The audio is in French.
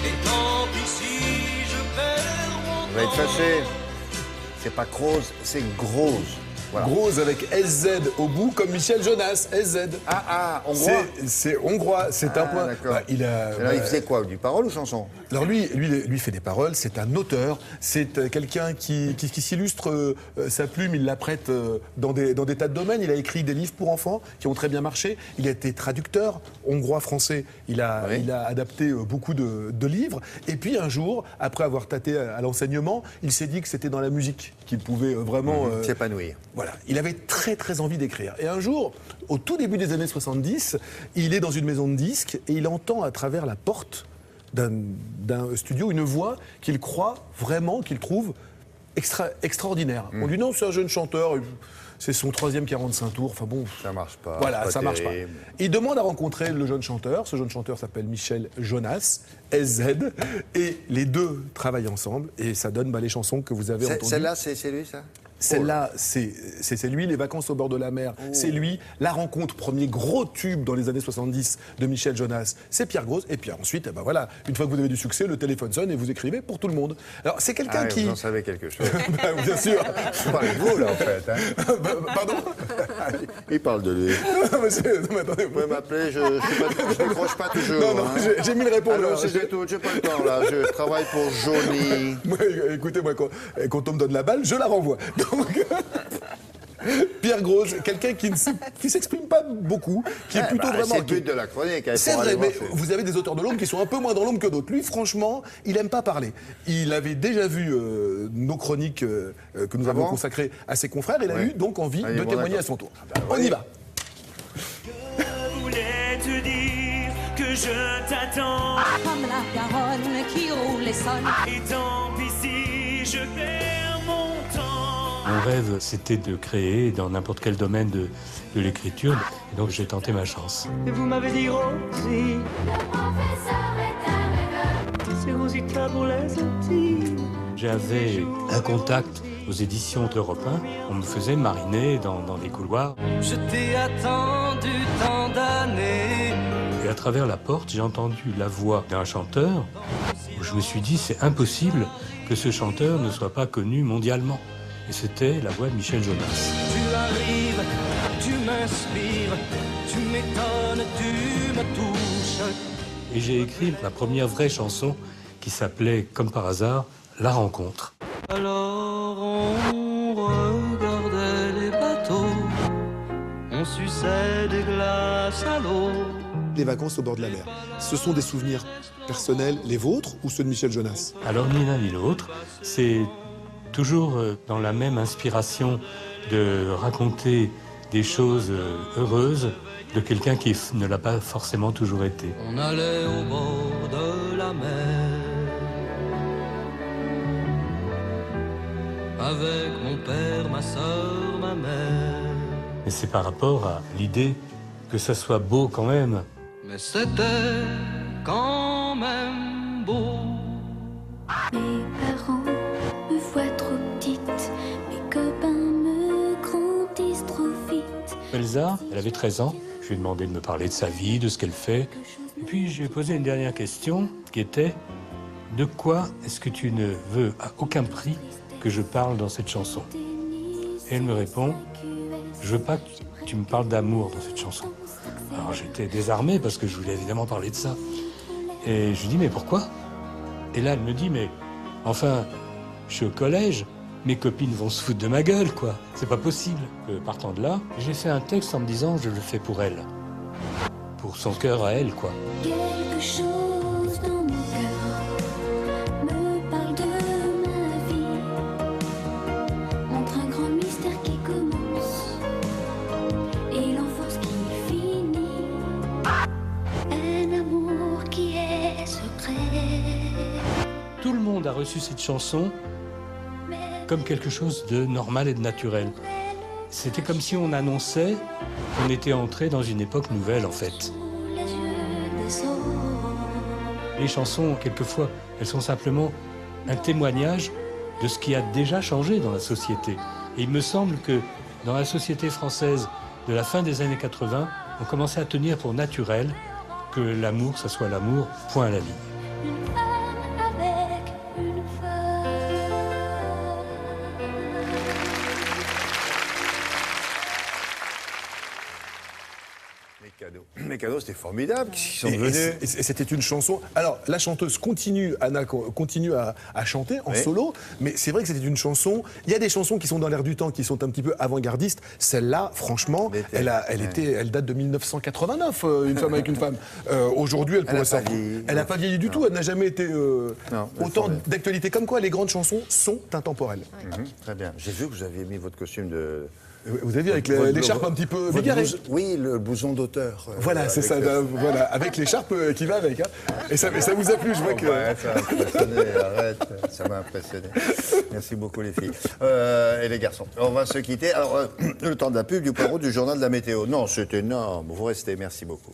Et tant pis si je perds mon On va être fâché. C'est pas Croze, c'est Grosse. Voilà. Grosse avec SZ au bout, comme Michel Jonas, SZ. Hongrois. C'est hongrois, c'est un point. D'accord. Bah, il a. Alors, il faisait quoi? Du parole ou chanson? Alors lui fait des paroles, c'est un auteur, c'est quelqu'un qui s'illustre sa plume, il la prête dans des tas de domaines. Il a écrit des livres pour enfants qui ont très bien marché. Il a été traducteur hongrois-français. Il a adapté beaucoup de livres. Et puis un jour, après avoir tâté à l'enseignement, il s'est dit que c'était dans la musique qu'il pouvait vraiment s'épanouir. Voilà, il avait très très envie d'écrire. Et un jour, au tout début des années 70, il est dans une maison de disques et il entend à travers la porte d'un studio une voix qu'il croit vraiment, qu'il trouve extraordinaire. On lui dit non, c'est un jeune chanteur, c'est son 3e 45 tours, enfin bon... Ça marche pas. Voilà, pas ça marche pas. terrible. Il demande à rencontrer le jeune chanteur. Ce jeune chanteur s'appelle Michel Jonas, SZ, et les deux travaillent ensemble et ça donne les chansons que vous avez entendues. Celle-là, c'est lui, ça? Celle-là, c'est lui, Les vacances au bord de la mer, c'est lui. La rencontre, premier gros tube dans les années 70 de Michel Jonas, c'est Pierre Grosse. Et puis ensuite, voilà, une fois que vous avez du succès, le téléphone sonne et vous écrivez pour tout le monde. Alors c'est quelqu'un qui... Vous en savez quelque chose. Bien sûr. Je parle de vous, là, en fait. Hein. Pardon. Il parle de lui. Non, mais attendez. Vous pouvez m'appeler, je ne décroche pas toujours. Non, hein. j'ai mis le répondeur. Alors, c'est tout, j'ai pas le temps, là. Je travaille pour Johnny. Écoutez, moi, quand on me donne la balle, je la renvoie. Donc, Pierre Grosse, quelqu'un qui s'exprime pas beaucoup, qui est plutôt vraiment... C'est le but de la chronique. C'est vrai, mais vous avez des auteurs de l'ombre qui sont un peu moins dans l'ombre que d'autres. Lui, franchement, il aime pas parler. Il avait déjà vu nos chroniques que nous avons consacrées à ses confrères. Il a eu donc envie de témoigner à son tour. On y va. Je voulais te dire que je t'attends. Comme la Garonne qui roule et sonne. Et tant pis si je perds mon temps. Mon rêve, c'était de créer dans n'importe quel domaine de l'écriture. Et donc j'ai tenté ma chance. Et vous m'avez dit Rosie. Le professeur est un rêveur. C'est Rosita pour les intimes. J'avais un contact aux éditions d'Europe 1. On me faisait mariner dans les couloirs. Je t'ai attendu tant d'années. Et à travers la porte, j'ai entendu la voix d'un chanteur. Où je me suis dit, c'est impossible que ce chanteur ne soit pas connu mondialement. Et c'était la voix de Michel Jonas. Tu arrives, tu m'inspires, tu m'étonnes, tu me touches. Et j'ai écrit ma première vraie chanson qui s'appelait, comme par hasard, La rencontre. Alors on regardait les bateaux, on suçait des glaces à l'eau. Les vacances au bord de la mer. Ce sont des souvenirs personnels, les vôtres ou ceux de Michel Jonas? Alors ni l'un ni l'autre, c'est toujours dans la même inspiration de raconter des choses heureuses de quelqu'un qui ne l'a pas forcément toujours été. On allait au bord de la mer avec mon père, ma soeur, ma mère. Et c'est par rapport à l'idée que ça soit beau quand même. Mais c'était quand même beau. Mes parents me voient trop petite, mes copains me grandissent trop vite. Elsa, elle avait 13 ans. Je lui ai demandé de me parler de sa vie, de ce qu'elle fait. Et puis je lui ai posé une dernière question qui était « De quoi est-ce que tu ne veux à aucun prix que je parle dans cette chanson ?» Et elle me répond « Je veux pas que tu me parles d'amour dans cette chanson. » Alors j'étais désarmé parce que je voulais évidemment parler de ça. Et je lui dis « Mais pourquoi ?» Et là elle me dit « Mais enfin, je suis au collège. Mes copines vont se foutre de ma gueule, quoi. C'est pas possible. » Partant de là, j'ai fait un texte en me disant je le fais pour elle. Pour son cœur à elle, quoi. Quelque chose dans mon cœur me parle de ma vie, montre un grand mystère qui commence et l'enfance qui finit, un amour qui est secret. Tout le monde a reçu cette chanson comme quelque chose de normal et de naturel. C'était comme si on annonçait qu'on était entré dans une époque nouvelle, en fait. Les chansons, quelquefois, elles sont simplement un témoignage de ce qui a déjà changé dans la société. Et il me semble que dans la société française de la fin des années 80, on commençait à tenir pour naturel que l'amour, ça soit l'amour, point à la ligne. Mécano, c'était formidable. Qu'est-ce qu'ils sont Et devenus? c'était une chanson. Alors, la chanteuse continue, Anna continue à chanter en solo, mais c'est vrai que c'était une chanson. Il y a des chansons qui sont dans l'air du temps, qui sont un petit peu avant-gardistes. Celle-là, franchement, elle date de 1989, Une femme avec une femme. Aujourd'hui, elle pourrait sortir. Elle n'a pas vieilli du tout. Elle n'a jamais été autant d'actualité. Comme quoi, les grandes chansons sont intemporelles. Très bien. J'ai vu que vous aviez mis votre costume de... Vous avez vu avec l'écharpe un petit peu bigarrée. Oui, le blouson d'auteur. Voilà, c'est ça. Voilà, avec l'écharpe qui va avec. Hein. Et ça vous a plu, je vois que. Ouais, ça m'a impressionné, arrête, ça m'a impressionné. Merci beaucoup les filles. Et les garçons. On va se quitter. Alors, le temps de la pub, du Poirot, du journal de la météo. Non, c'est énorme. Vous restez, merci beaucoup.